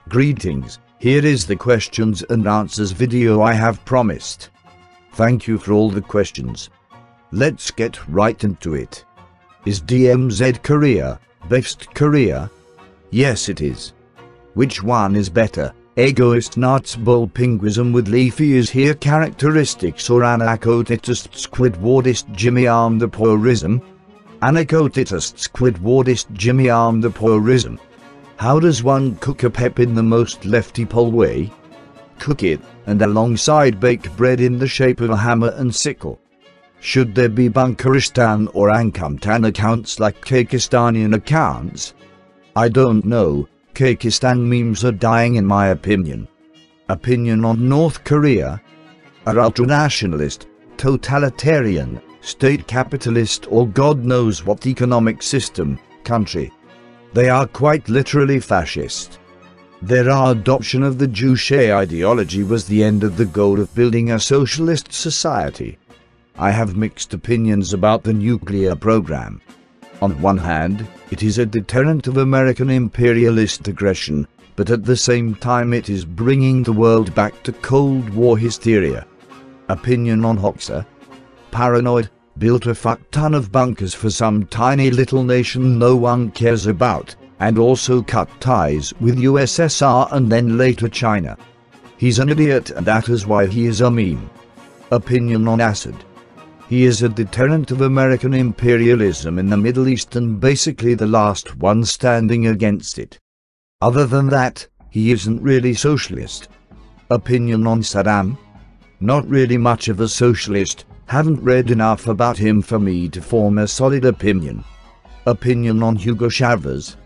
Greetings, here is the questions and answers video I have promised. Thank you for all the questions. Let's get right into it. Is DMZ Korea best Korea? Yes it is. Which one is better? Egoist natsbulpinguism with leafy is here characteristics or anacotitist squidwardist Jimmy arm the poorism? Anacotitist squidwardist Jimmy arm the poorism. How does one cook a pep in the most lefty pole way? Cook it, and alongside bake bread in the shape of a hammer and sickle. Should there be Bunkeristan or Ankamtan accounts like Kyrgyzstanian accounts? I don't know, Kyrgyzstan memes are dying in my opinion. Opinion on North Korea? A ultranationalist, totalitarian, state capitalist or God knows what economic system, country. They are quite literally fascist. Their adoption of the Juche ideology was the end of the goal of building a socialist society. I have mixed opinions about the nuclear program. On one hand, it is a deterrent of American imperialist aggression, but at the same time it is bringing the world back to Cold War hysteria. Opinion on Hoxha? Paranoid, built a fuck ton of bunkers for some tiny little nation no one cares about, and also cut ties with USSR and then later China. He's an idiot and that is why he is a meme. Opinion on Assad? He is a deterrent of American imperialism in the Middle East and basically the last one standing against it. Other than that, he isn't really socialist. Opinion on Saddam? Not really much of a socialist, haven't read enough about him for me to form a solid opinion. Opinion on Hugo Chavez?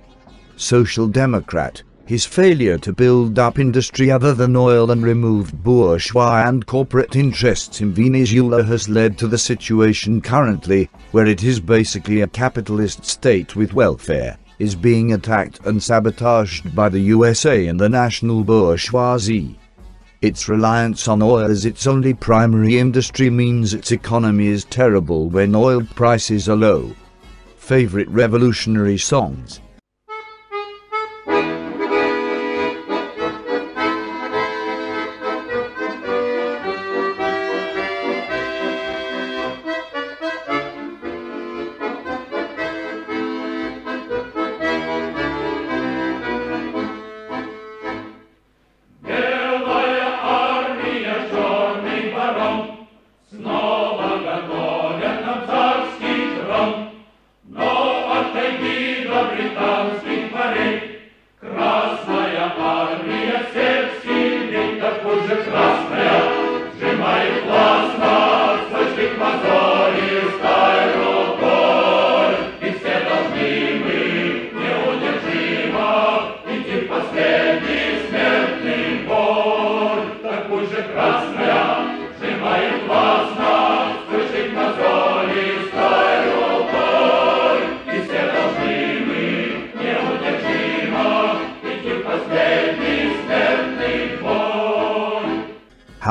Social Democrat, his failure to build up industry other than oil and remove bourgeois and corporate interests in Venezuela has led to the situation currently, where it is basically a capitalist state with welfare, is being attacked and sabotaged by the USA and the national bourgeoisie. Its reliance on oil as its only primary industry means its economy is terrible when oil prices are low. Favorite revolutionary songs?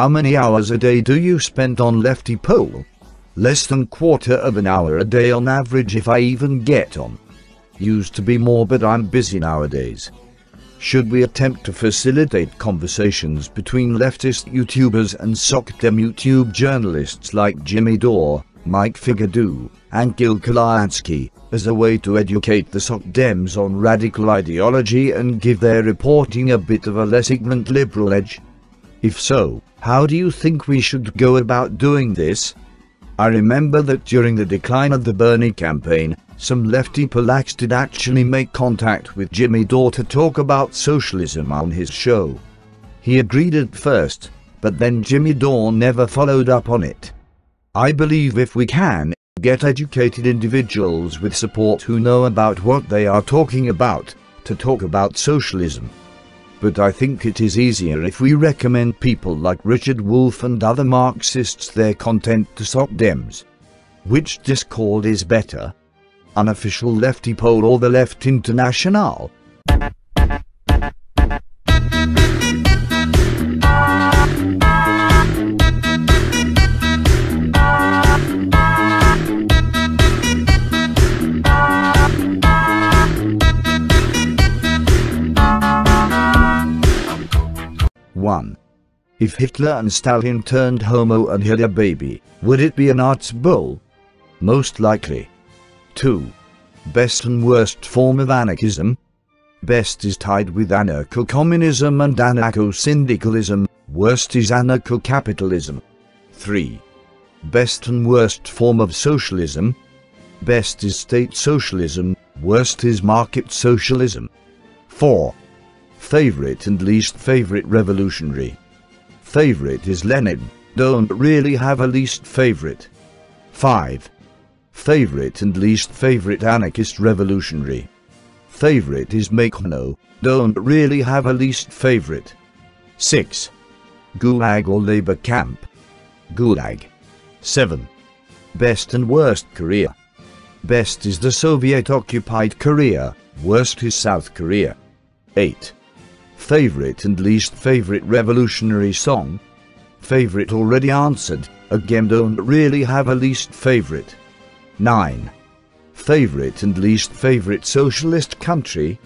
How many hours a day do you spend on leftypol? Less than quarter of an hour a day on average if I even get on. Used to be more but I'm busy nowadays. Should we attempt to facilitate conversations between leftist YouTubers and SOCDEM YouTube journalists like Jimmy Dore, Mike Figueredo, and Gil Kalansky, as a way to educate the SOCDEMs on radical ideology and give their reporting a bit of a less ignorant liberal edge? If so, how do you think we should go about doing this? I remember that during the decline of the Bernie campaign, some leftypolacs did actually make contact with Jimmy Dore to talk about socialism on his show. He agreed at first, but then Jimmy Dore never followed up on it. I believe if we can get educated individuals with support who know about what they are talking about, to talk about socialism. But I think it is easier if we recommend people like Richard Wolff and other Marxists their content to SOCDEMs. Which Discord is better? Unofficial leftypol or the Left International? 1. If Hitler and Stalin turned homo and had a baby, would it be an arts bowl? Most likely. 2. Best and worst form of anarchism? Best is tied with anarcho-communism and anarcho-syndicalism, worst is anarcho-capitalism. 3. Best and worst form of socialism? Best is state socialism, worst is market socialism. 4. Favorite and least favorite revolutionary? Favorite is Lenin, don't really have a least favorite. 5. Favorite and least favorite anarchist revolutionary? Favorite is Makhno, don't really have a least favorite. 6. Gulag or labor camp? Gulag. 7. Best and worst Korea? Best is the Soviet-occupied Korea, worst is South Korea. 8. Favorite and least favorite revolutionary song? Favorite already answered, again don't really have a least favorite. 9. Favorite and least favorite socialist country?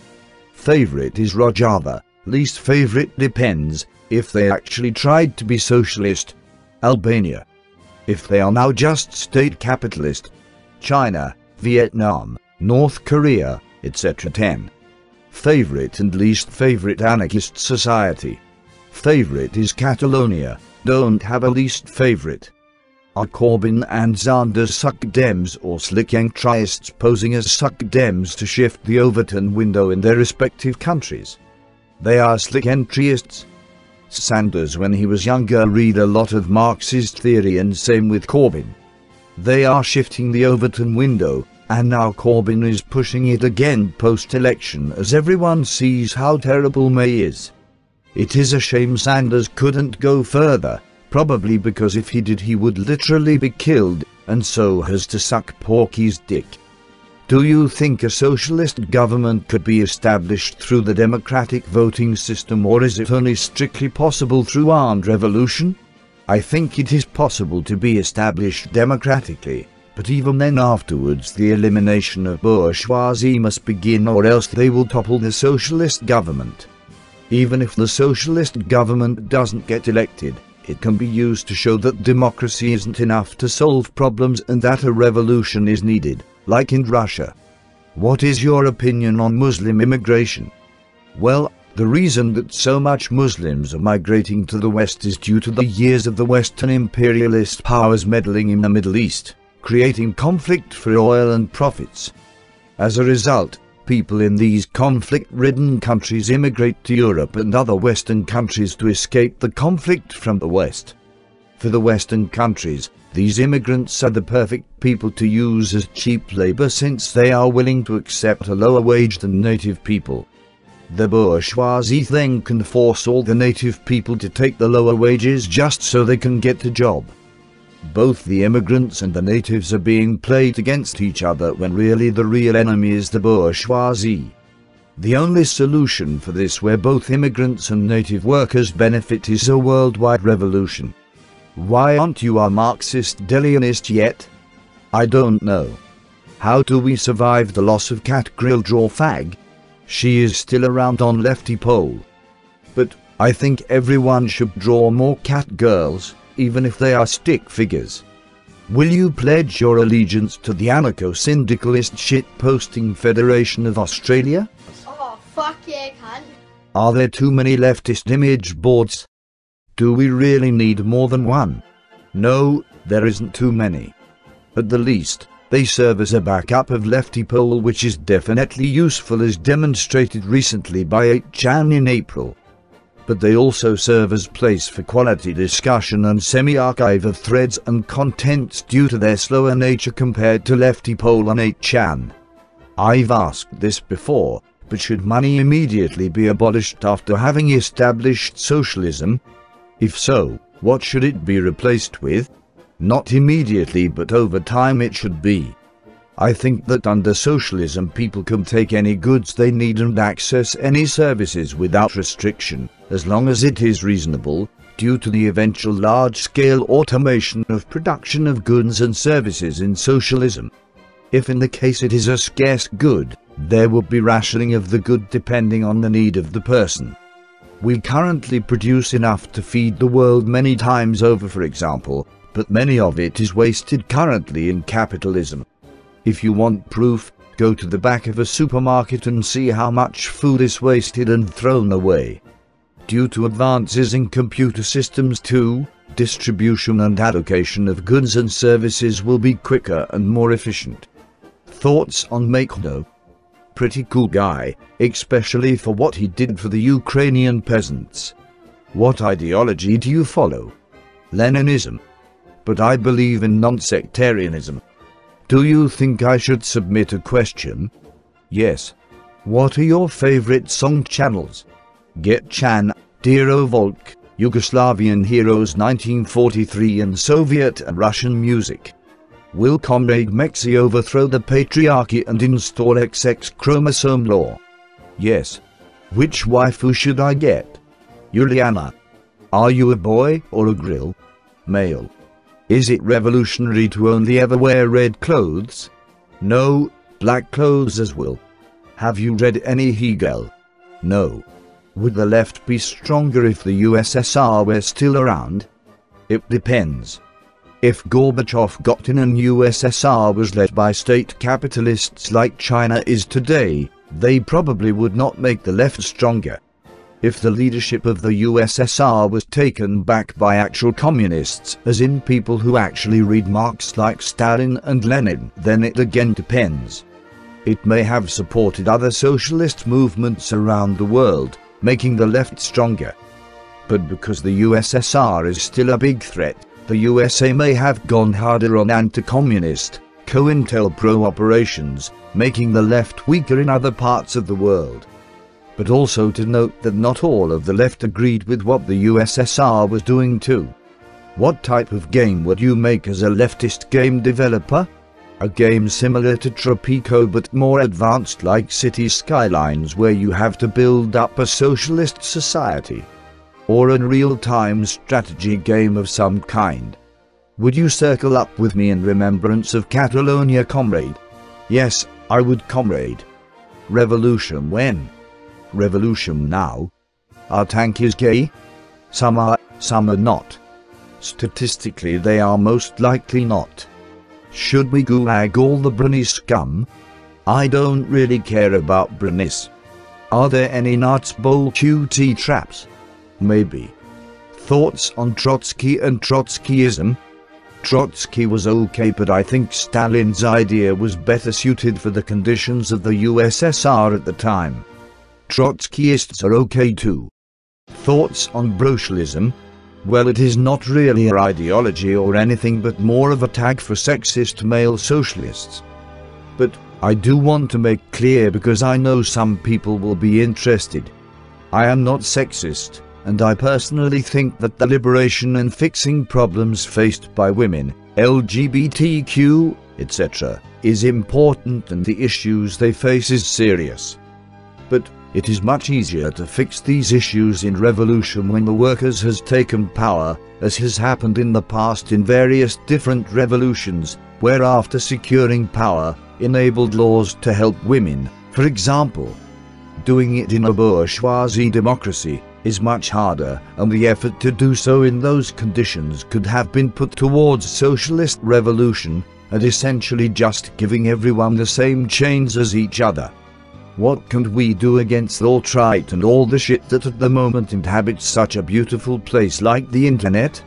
Favorite is Rojava, least favorite depends, if they actually tried to be socialist, Albania. If they are now just state capitalist, China, Vietnam, North Korea, etc. 10. Favorite and least favorite anarchist society? Favorite is Catalonia, don't have a least favorite. Are Corbyn and Sanders suck Dems or slick entries posing as suck Dems to shift the Overton window in their respective countries? They are slick entryists. Sanders when he was younger read a lot of Marxist theory and same with Corbyn. They are shifting the Overton window, and now Corbyn is pushing it again post-election as everyone sees how terrible May is. It is a shame Sanders couldn't go further, probably because if he did he would literally be killed, and so has to suck Porky's dick. Do you think a socialist government could be established through the democratic voting system, or is it only strictly possible through armed revolution? I think it is possible to be established democratically, but even then afterwards the elimination of bourgeoisie must begin, or else they will topple the socialist government. Even if the socialist government doesn't get elected, it can be used to show that democracy isn't enough to solve problems and that a revolution is needed, like in Russia. What is your opinion on Muslim immigration? Well, the reason that so much Muslims are migrating to the West is due to the years of the Western imperialist powers meddling in the Middle East, creating conflict for oil and profits. As a result, people in these conflict-ridden countries immigrate to Europe and other Western countries to escape the conflict from the West. For the Western countries, these immigrants are the perfect people to use as cheap labor since they are willing to accept a lower wage than native people. The bourgeoisie then can force all the native people to take the lower wages just so they can get a job. Both the immigrants and the natives are being played against each other when really the real enemy is the bourgeoisie. The only solution for this, where both immigrants and native workers benefit, is a worldwide revolution. Why aren't you a Marxist-Leninist yet? I don't know. How do we survive the loss of Cat Grill Draw Fag? She is still around on leftypol. But I think everyone should draw more cat girls, even if they are stick figures. Will you pledge your allegiance to the anarcho-syndicalist shit-posting Federation of Australia? Oh, fuck yeah, cunt. Are there too many leftist image boards? Do we really need more than one? No, there isn't too many. At the least, they serve as a backup of leftypol, which is definitely useful as demonstrated recently by 8chan in April. But they also serve as place for quality discussion and semi-archive of threads and contents due to their slower nature compared to leftypol on 8chan. I've asked this before, but should money immediately be abolished after having established socialism? If so, what should it be replaced with? Not immediately, but over time it should be. I think that under socialism people can take any goods they need and access any services without restriction, as long as it is reasonable, due to the eventual large-scale automation of production of goods and services in socialism. If in the case it is a scarce good, there will be rationing of the good depending on the need of the person. We currently produce enough to feed the world many times over, for example, but many of it is wasted currently in capitalism. If you want proof, go to the back of a supermarket and see how much food is wasted and thrown away. Due to advances in computer systems too, distribution and allocation of goods and services will be quicker and more efficient. Thoughts on Makhno? Pretty cool guy, especially for what he did for the Ukrainian peasants. What ideology do you follow? Leninism. But I believe in non-sectarianism. Do you think I should submit a question? Yes. What are your favorite song channels? Get Chan, Dero Volk, Yugoslavian Heroes 1943 and Soviet and Russian music. Will Comrade Mexi overthrow the patriarchy and install XX chromosome law? Yes. Which waifu should I get? Juliana. Are you a boy or a grill? Male. Is it revolutionary to only ever wear red clothes? No, black clothes as well. Have you read any Hegel? No. Would the left be stronger if the USSR were still around? It depends. If Gorbachev got in and USSR was led by state capitalists like China is today, they probably would not make the left stronger. If the leadership of the USSR was taken back by actual communists, as in people who actually read Marx like Stalin and Lenin, then it again depends. It may have supported other socialist movements around the world, making the left stronger. But because the USSR is still a big threat, the USA may have gone harder on anti-communist, COINTELPRO operations, making the left weaker in other parts of the world. But also to note that not all of the left agreed with what the USSR was doing too. What type of game would you make as a leftist game developer? A game similar to Tropico but more advanced, like City Skylines, where you have to build up a socialist society? Or a real-time strategy game of some kind? Would you circle up with me in remembrance of Catalonia, comrade? Yes, I would, comrade. Revolution when? Revolution now. Our tank is gay? Some are not. Statistically they are most likely not. Should we gulag all the Bruni scum? I don't really care about Brunis. Are there any nuts bowl QT traps? Maybe. Thoughts on Trotsky and Trotskyism? Trotsky was okay, but I think Stalin's idea was better suited for the conditions of the USSR at the time. Trotskyists are okay too. Thoughts on Brocialism? Well, it is not really an ideology or anything but more of a tag for sexist male socialists. But I do want to make clear, because I know some people will be interested. I am not sexist, and I personally think that the liberation and fixing problems faced by women, LGBTQ, etc., is important and the issues they face is serious. But it is much easier to fix these issues in revolution when the workers has taken power, as has happened in the past in various different revolutions, where after securing power, enabled laws to help women, for example. Doing it in a bourgeoisie democracy is much harder, and the effort to do so in those conditions could have been put towards socialist revolution, and essentially just giving everyone the same chains as each other. What can we do against alt-right and all the shit that at the moment inhabits such a beautiful place like the internet?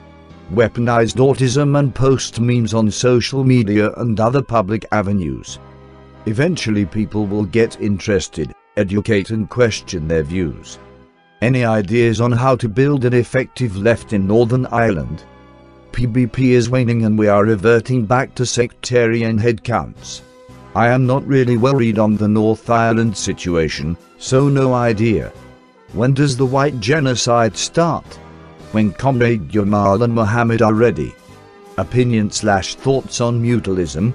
Weaponized autism and post memes on social media and other public avenues. Eventually people will get interested, educate and question their views. Any ideas on how to build an effective left in Northern Ireland? PBP is waning and we are reverting back to sectarian headcounts. I am not really worried on the North Ireland situation, so no idea. When does the white genocide start? When Comrade Jamal and Mohammed are ready. Opinion/thoughts on mutualism?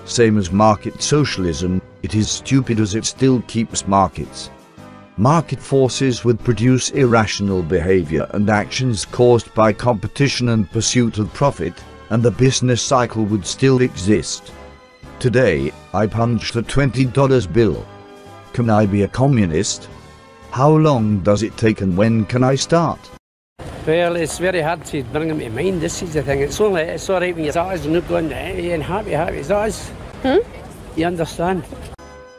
Same as market socialism, it is stupid as it still keeps markets. Market forces would produce irrational behavior and actions caused by competition and pursuit of profit, and the business cycle would still exist. Today, I punched a $20 bill. Can I be a communist? How long does it take and when can I start? Well, it's very hard to bring them to mind. This is the thing. It's alright when your eyes are not going and happy as eyes. You understand?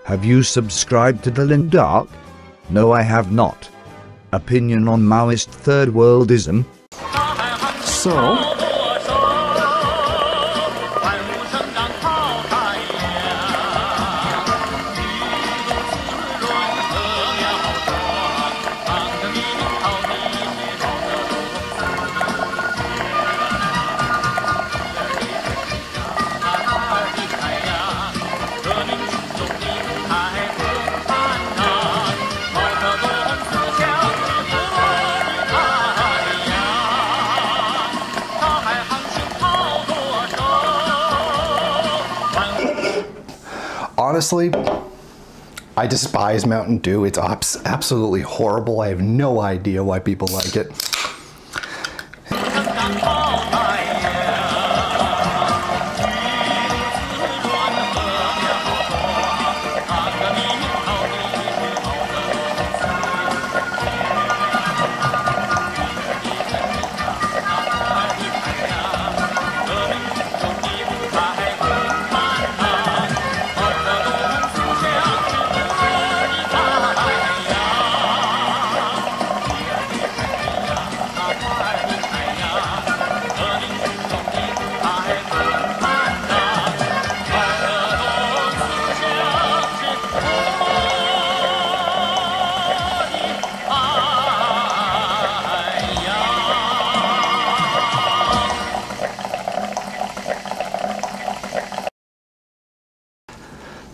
Have you subscribed to the Lindark? No, I have not. Opinion on Maoist third worldism? So, honestly, I despise Mountain Dew. It's absolutely horrible. I have no idea why people like it.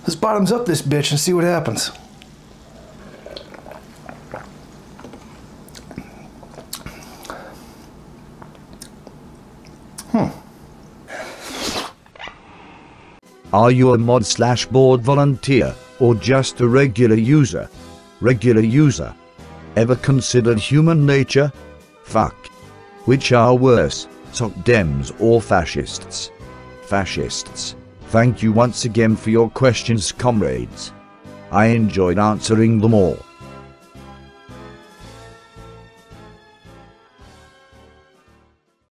Let's bottoms up this bitch and see what happens. Are you a mod/board volunteer, or just a regular user? Regular user. Ever considered human nature? Fuck. Which are worse, soc dems or fascists? Fascists. Thank you once again for your questions, comrades. I enjoyed answering them all.